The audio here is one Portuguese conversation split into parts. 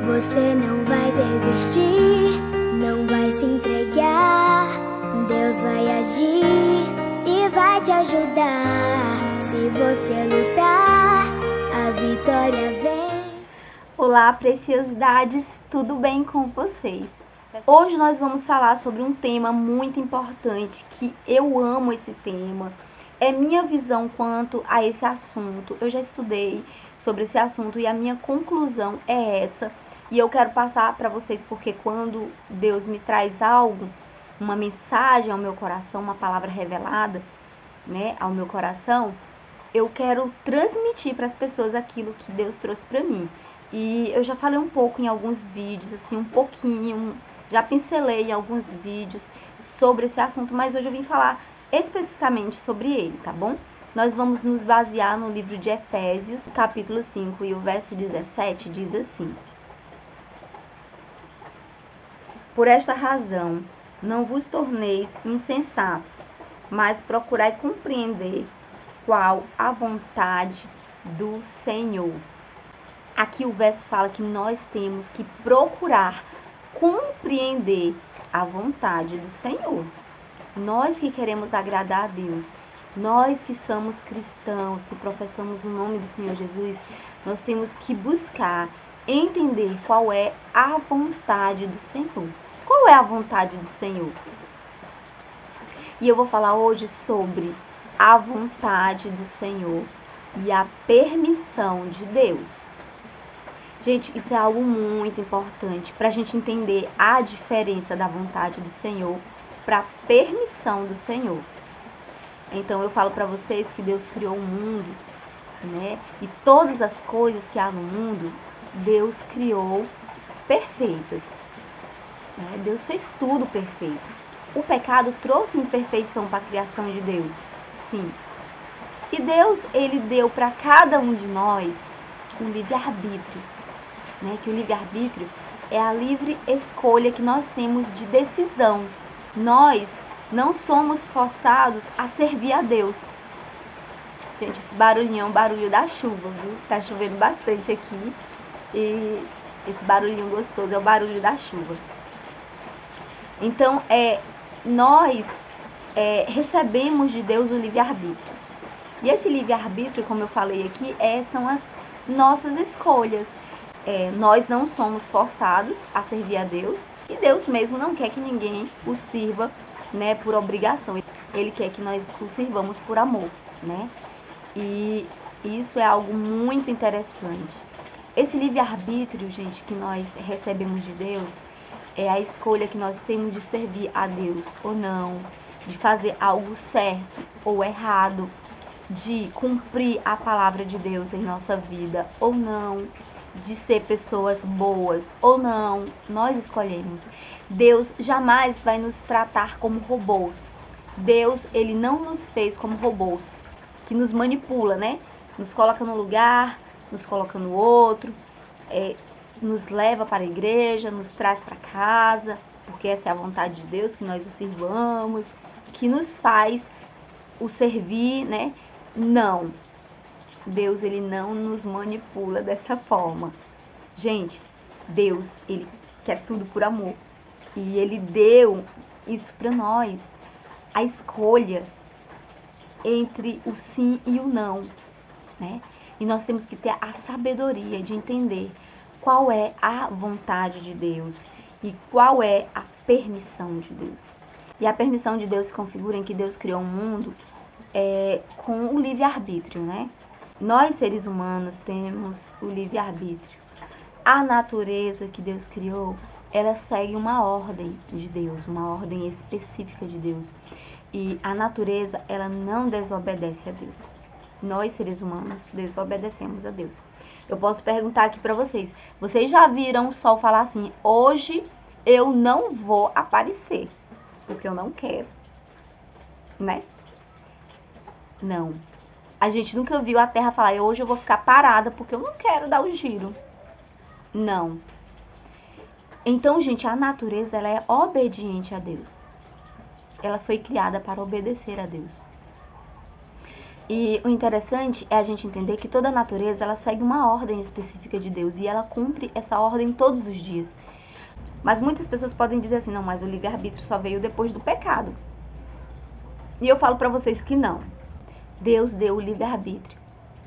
Você não vai desistir, não vai se entregar. Deus vai agir e vai te ajudar. Se você lutar, a vitória vem. Olá, preciosidades, tudo bem com vocês? Hoje nós vamos falar sobre um tema muito importante, que eu amo esse tema. É minha visão quanto a esse assunto. Eu já estudei sobre esse assunto e a minha conclusão é essa. E eu quero passar para vocês porque quando Deus me traz algo, uma mensagem ao meu coração, uma palavra revelada, ao meu coração, eu quero transmitir para as pessoas aquilo que Deus trouxe para mim. E eu já falei um pouco em alguns vídeos, assim, um pouquinho, já pincelei em alguns vídeos sobre esse assunto, mas hoje eu vim falar especificamente sobre ele, tá bom? Nós vamos nos basear no livro de Efésios, capítulo 5, e o verso 17 diz assim: Por esta razão, não vos torneis insensatos, mas procurai compreender qual a vontade do Senhor. Aqui o verso fala que nós temos que procurar compreender a vontade do Senhor. Nós que queremos agradar a Deus, nós que somos cristãos, que professamos o nome do Senhor Jesus, nós temos que buscar entender qual é a vontade do Senhor. Qual é a vontade do Senhor? E eu vou falar hoje sobre a vontade do Senhor e a permissão de Deus. Gente, isso é algo muito importante para a gente entender a diferença da vontade do Senhor para a permissão do Senhor. Então eu falo para vocês que Deus criou o mundo, E todas as coisas que há no mundo, Deus criou perfeitas. Deus fez tudo perfeito. O pecado trouxe imperfeição para a criação de Deus, sim. E Deus, ele deu para cada um de nós um livre-arbítrio, Que o livre-arbítrio é a livre escolha que nós temos de decisão. Nós não somos forçados a servir a Deus. Gente, esse barulhinho é um barulho da chuva, viu? Tá chovendo bastante aqui e esse barulhinho gostoso é o barulho da chuva. Então, nós recebemos de Deus o livre-arbítrio. E esse livre-arbítrio, como eu falei aqui, são as nossas escolhas. Nós não somos forçados a servir a Deus e Deus mesmo não quer que ninguém o sirva, por obrigação. Ele quer que nós o sirvamos por amor, E isso é algo muito interessante. Esse livre-arbítrio, gente, que nós recebemos de Deus é a escolha que nós temos de servir a Deus ou não, de fazer algo certo ou errado, de cumprir a palavra de Deus em nossa vida ou não, de ser pessoas boas ou não, nós escolhemos. Deus jamais vai nos tratar como robôs. Deus, ele não nos fez como robôs, que nos manipula, Nos coloca num lugar, nos coloca no outro, nos leva para a igreja, nos traz para casa, porque essa é a vontade de Deus, que nós o sirvamos, que nos faz o servir, Não. Deus, ele não nos manipula dessa forma. Gente, Deus, ele quer tudo por amor. E ele deu isso para nós. A escolha entre o sim e o não, E nós temos que ter a sabedoria de entender qual é a vontade de Deus e qual é a permissão de Deus. E a permissão de Deus se configura em que Deus criou um mundo com o livre-arbítrio, Nós, seres humanos, temos o livre-arbítrio. A natureza que Deus criou, ela segue uma ordem de Deus, uma ordem específica de Deus. E a natureza, ela não desobedece a Deus. Nós, seres humanos, desobedecemos a Deus. Eu posso perguntar aqui para vocês. Vocês já viram o sol falar assim: hoje eu não vou aparecer, porque eu não quero, Não. A gente nunca viu a terra falar: hoje eu vou ficar parada, porque eu não quero dar o giro. Não. Então, gente, a natureza, ela é obediente a Deus. Ela foi criada para obedecer a Deus. E o interessante é a gente entender que toda a natureza, ela segue uma ordem específica de Deus e ela cumpre essa ordem todos os dias. Mas muitas pessoas podem dizer assim, não, mas o livre-arbítrio só veio depois do pecado. E eu falo para vocês que não. Deus deu o livre-arbítrio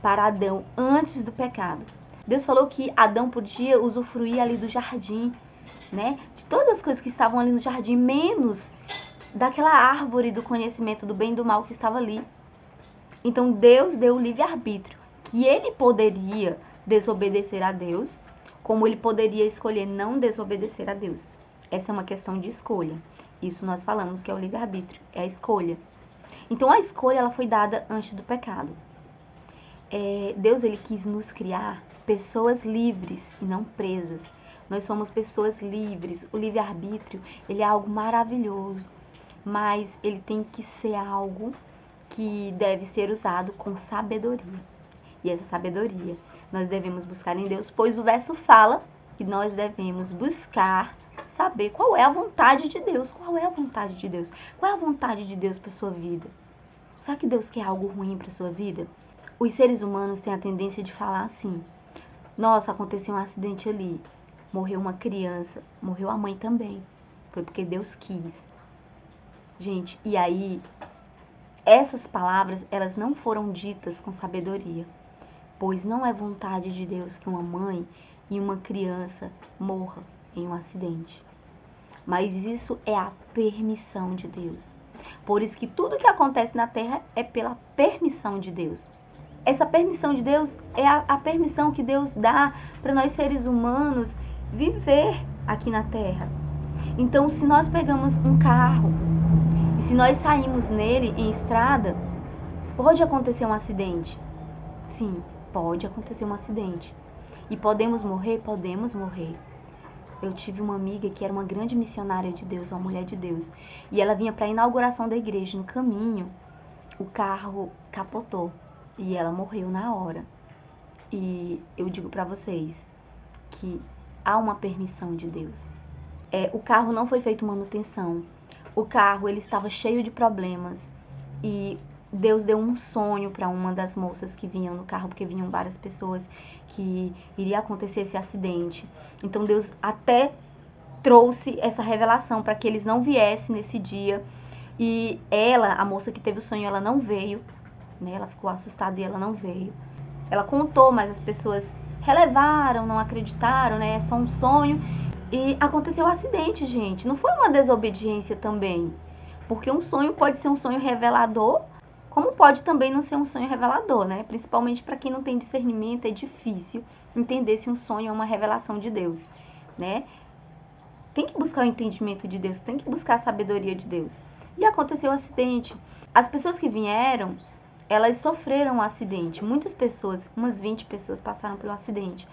para Adão antes do pecado. Deus falou que Adão podia usufruir ali do jardim, né? De todas as coisas que estavam ali no jardim, menos daquela árvore do conhecimento do bem e do mal que estava ali. Então Deus deu o livre-arbítrio, que ele poderia desobedecer a Deus, como ele poderia escolher não desobedecer a Deus. Essa é uma questão de escolha. Isso nós falamos que é o livre-arbítrio, é a escolha. Então a escolha ela foi dada antes do pecado. Deus ele quis nos criar pessoas livres e não presas. Nós somos pessoas livres. O livre-arbítrio ele é algo maravilhoso, mas ele tem que ser algo que deve ser usado com sabedoria. E essa sabedoria nós devemos buscar em Deus, pois o verso fala que nós devemos buscar saber qual é a vontade de Deus. Qual é a vontade de Deus? Qual é a vontade de Deus para sua vida? Será que Deus quer algo ruim para sua vida? Os seres humanos têm a tendência de falar assim: nossa, aconteceu um acidente ali, morreu uma criança, morreu a mãe também. Foi porque Deus quis. Gente, e aí essas palavras, elas não foram ditas com sabedoria, pois não é vontade de Deus que uma mãe e uma criança morram em um acidente. Mas isso é a permissão de Deus. Por isso que tudo que acontece na terra é pela permissão de Deus. Essa permissão de Deus é a permissão que Deus dá para nós seres humanos viver aqui na terra. Então, se nós pegamos um carro e se nós saímos nele em estrada, pode acontecer um acidente. Sim, pode acontecer um acidente. E podemos morrer? Podemos morrer. Eu tive uma amiga que era uma grande missionária de Deus, uma mulher de Deus. E ela vinha para a inauguração da igreja. No caminho, o carro capotou e ela morreu na hora. E eu digo para vocês que há uma permissão de Deus. O carro não foi feito manutenção. O carro ele estava cheio de problemas e Deus deu um sonho para uma das moças que vinham no carro, porque vinham várias pessoas que iria acontecer esse acidente. Então Deus até trouxe essa revelação para que eles não viessem nesse dia. E ela, a moça que teve o sonho, ela não veio, né? Ela ficou assustada e ela não veio. Ela contou, mas as pessoas relevaram, não acreditaram, né? É só um sonho. E aconteceu o acidente, gente. Não foi uma desobediência também. Porque um sonho pode ser um sonho revelador, como pode também não ser um sonho revelador, né? Principalmente para quem não tem discernimento, é difícil entender se um sonho é uma revelação de Deus, né? Tem que buscar o entendimento de Deus, tem que buscar a sabedoria de Deus. E aconteceu o acidente. As pessoas que vieram, elas sofreram um acidente. Muitas pessoas, umas 20 pessoas passaram pelo acidente.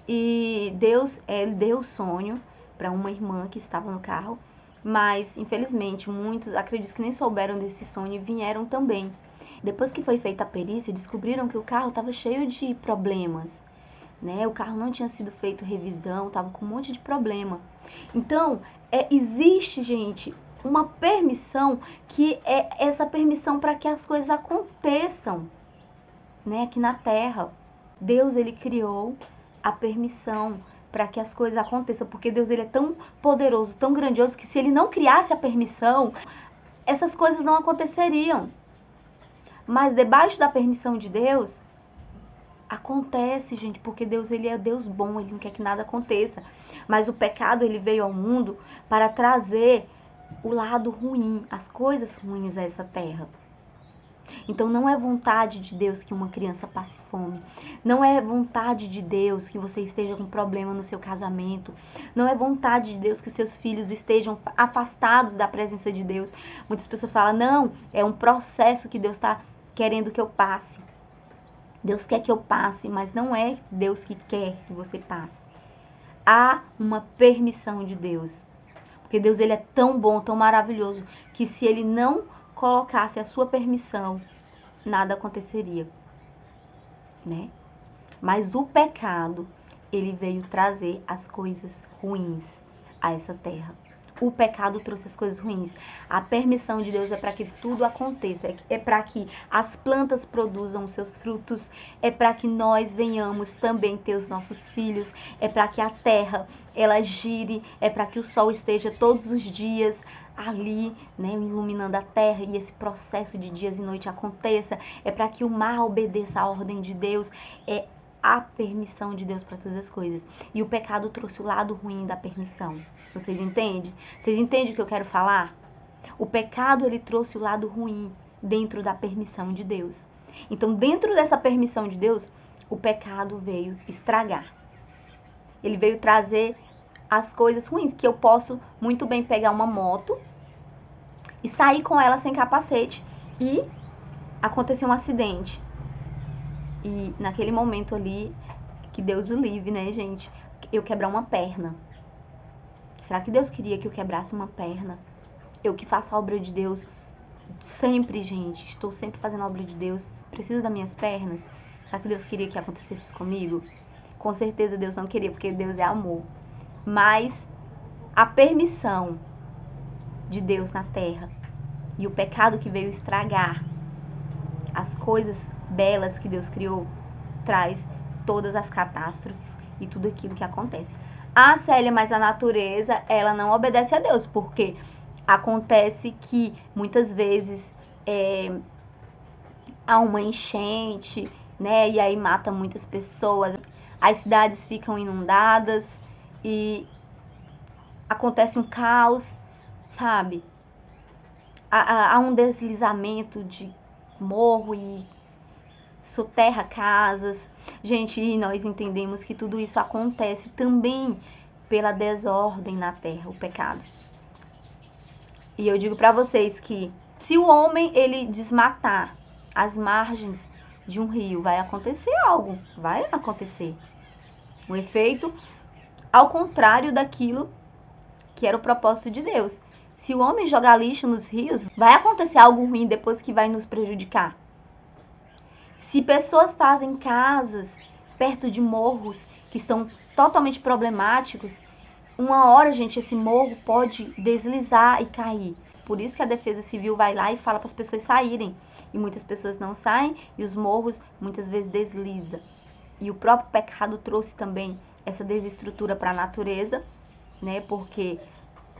E Deus, ele deu o sonho para uma irmã que estava no carro, mas infelizmente muitos, acredito que nem souberam desse sonho e vieram também. Depois que foi feita a perícia, descobriram que o carro estava cheio de problemas, né? O carro não tinha sido feito revisão, estava com um monte de problema. Então, existe, gente, uma permissão que é essa permissão para que as coisas aconteçam, né? Aqui na Terra, Deus ele criou a permissão para que as coisas aconteçam, porque Deus ele é tão poderoso, tão grandioso, que se ele não criasse a permissão, essas coisas não aconteceriam. Mas debaixo da permissão de Deus, acontece, gente, porque Deus ele é Deus bom, ele não quer que nada aconteça. Mas o pecado ele veio ao mundo para trazer o lado ruim, as coisas ruins a essa terra. Então não é vontade de Deus que uma criança passe fome. Não é vontade de Deus que você esteja com problema no seu casamento. Não é vontade de Deus que seus filhos estejam afastados da presença de Deus. Muitas pessoas falam, não, é um processo que Deus está querendo que eu passe. Deus quer que eu passe, mas não é Deus que quer que você passe. Há uma permissão de Deus. Porque Deus ele é tão bom, tão maravilhoso, que se ele não colocasse a sua permissão, nada aconteceria, né? Mas o pecado, ele veio trazer as coisas ruins a essa terra. O pecado trouxe as coisas ruins. A permissão de Deus é para que tudo aconteça, é para que as plantas produzam os seus frutos, é para que nós venhamos também ter os nossos filhos, é para que a terra ela gire, é para que o sol esteja todos os dias ali, né, iluminando a terra e esse processo de dias e noite aconteça, é para que o mar obedeça à ordem de Deus, é a permissão de Deus para todas as coisas. E o pecado trouxe o lado ruim da permissão. Vocês entendem? Vocês entendem o que eu quero falar? O pecado, ele trouxe o lado ruim dentro da permissão de Deus. Então, dentro dessa permissão de Deus, o pecado veio estragar. Ele veio trazer as coisas ruins, que eu posso muito bem pegar uma moto e sair com ela sem capacete e acontecer um acidente. E naquele momento ali, que Deus o livre, né, gente? Eu quebrar uma perna. Será que Deus queria que eu quebrasse uma perna? Eu que faço a obra de Deus sempre, gente. Estou sempre fazendo a obra de Deus. Preciso das minhas pernas. Será que Deus queria que acontecesse isso comigo? Com certeza Deus não queria, porque Deus é amor. Mas a permissão de Deus na terra e o pecado que veio estragar as coisas belas que Deus criou, traz todas as catástrofes e tudo aquilo que acontece. Ah, Célia, mas a natureza, ela não obedece a Deus, porque acontece que muitas vezes há uma enchente, né, e aí mata muitas pessoas, as cidades ficam inundadas e acontece um caos, sabe? Há um deslizamento de morro e soterra casas. Gente, e nós entendemos que tudo isso acontece também pela desordem na terra, o pecado. E eu digo para vocês que se o homem ele desmatar as margens de um rio, vai acontecer algo, vai acontecer. Um efeito ao contrário daquilo que era o propósito de Deus. Se o homem jogar lixo nos rios, vai acontecer algo ruim depois que vai nos prejudicar. Se pessoas fazem casas perto de morros que são totalmente problemáticos, uma hora, gente, esse morro pode deslizar e cair. Por isso que a Defesa Civil vai lá e fala para as pessoas saírem. E muitas pessoas não saem e os morros muitas vezes deslizam. E o próprio pecado trouxe também essa desestrutura para a natureza, né? Porque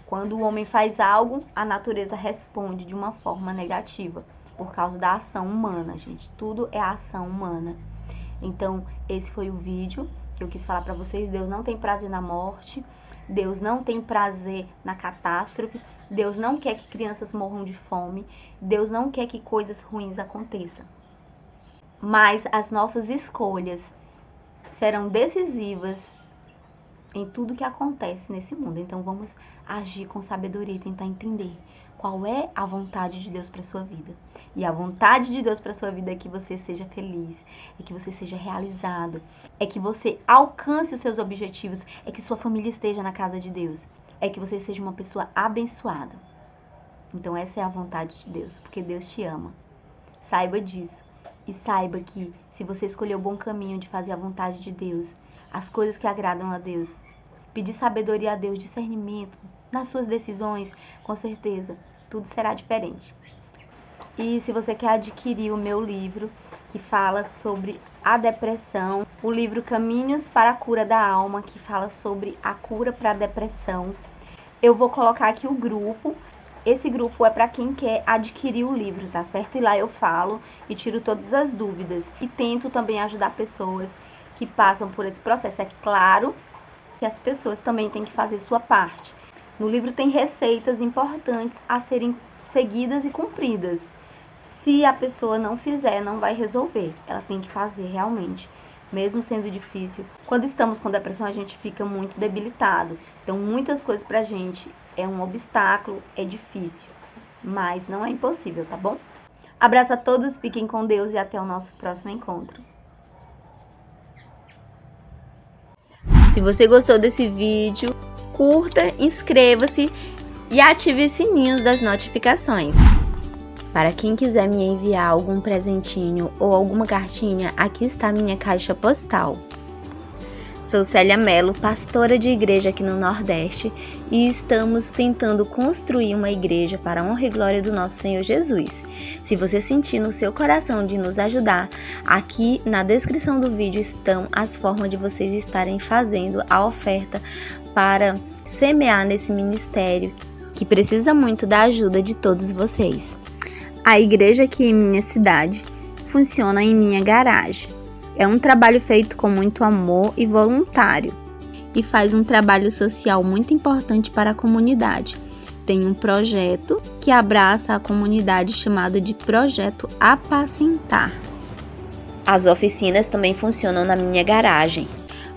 quando o homem faz algo, a natureza responde de uma forma negativa, por causa da ação humana, gente. Tudo é a ação humana. Então, esse foi o vídeo que eu quis falar para vocês. Deus não tem prazer na morte. Deus não tem prazer na catástrofe. Deus não quer que crianças morram de fome. Deus não quer que coisas ruins aconteçam. Mas as nossas escolhas serão decisivas em tudo que acontece nesse mundo. Então vamos agir com sabedoria e tentar entender qual é a vontade de Deus para sua vida. E a vontade de Deus para sua vida é que você seja feliz, é que você seja realizado, é que você alcance os seus objetivos, é que sua família esteja na casa de Deus, é que você seja uma pessoa abençoada. Então essa é a vontade de Deus, porque Deus te ama. Saiba disso e saiba que se você escolher o bom caminho de fazer a vontade de Deus, as coisas que agradam a Deus, pedir sabedoria a Deus, discernimento nas suas decisões, com certeza, tudo será diferente. E se você quer adquirir o meu livro, que fala sobre a depressão, o livro Caminhos para a Cura da Alma, que fala sobre a cura para a depressão, eu vou colocar aqui o grupo. Esse grupo é para quem quer adquirir o livro, tá certo? E lá eu falo e tiro todas as dúvidas. E tento também ajudar pessoas que passam por esse processo. É claro que as pessoas também têm que fazer sua parte. No livro tem receitas importantes a serem seguidas e cumpridas. Se a pessoa não fizer, não vai resolver. Ela tem que fazer realmente, mesmo sendo difícil. Quando estamos com depressão, a gente fica muito debilitado. Então, muitas coisas pra gente é um obstáculo, é difícil, mas não é impossível, tá bom? Abraço a todos, fiquem com Deus e até o nosso próximo encontro. Se você gostou desse vídeo, curta, inscreva-se e ative os sininhos das notificações. Para quem quiser me enviar algum presentinho ou alguma cartinha, aqui está a minha caixa postal. Sou Célia Mello, pastora de igreja aqui no Nordeste, e estamos tentando construir uma igreja para a honra e glória do nosso Senhor Jesus. Se você sentir no seu coração de nos ajudar, aqui na descrição do vídeo estão as formas de vocês estarem fazendo a oferta para semear nesse ministério, que precisa muito da ajuda de todos vocês. A igreja aqui em minha cidade funciona em minha garagem. É um trabalho feito com muito amor e voluntário e faz um trabalho social muito importante para a comunidade. Tem um projeto que abraça a comunidade chamado de Projeto Apacentar. As oficinas também funcionam na minha garagem,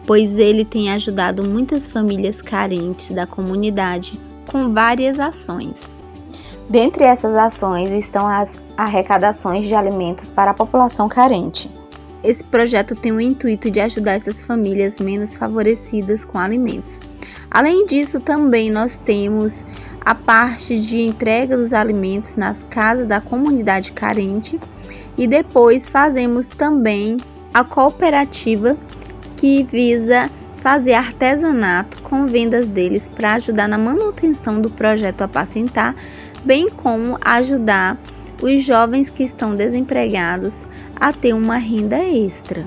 pois ele tem ajudado muitas famílias carentes da comunidade com várias ações. Dentre essas ações estão as arrecadações de alimentos para a população carente. Esse projeto tem o intuito de ajudar essas famílias menos favorecidas com alimentos. Além disso, também nós temos a parte de entrega dos alimentos nas casas da comunidade carente e depois fazemos também a cooperativa que visa fazer artesanato com vendas deles para ajudar na manutenção do projeto Apacentar, bem como ajudar os jovens que estão desempregados a ter uma renda extra.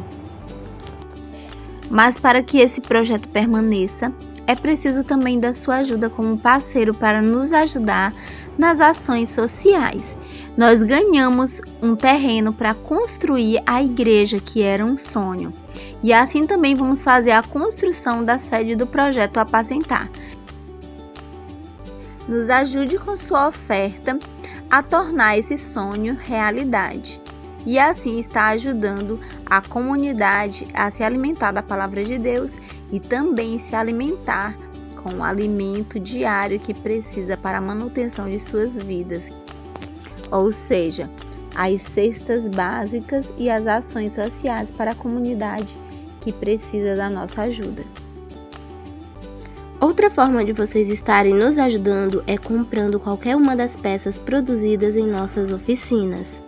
Mas para que esse projeto permaneça, é preciso também da sua ajuda como parceiro para nos ajudar nas ações sociais. Nós ganhamos um terreno para construir a igreja, que era um sonho. E assim também vamos fazer a construção da sede do projeto Apacentar. Nos ajude com sua oferta a tornar esse sonho realidade e assim está ajudando a comunidade a se alimentar da palavra de Deus e também se alimentar com o alimento diário que precisa para a manutenção de suas vidas, ou seja, as cestas básicas e as ações sociais para a comunidade que precisa da nossa ajuda. Outra forma de vocês estarem nos ajudando é comprando qualquer uma das peças produzidas em nossas oficinas.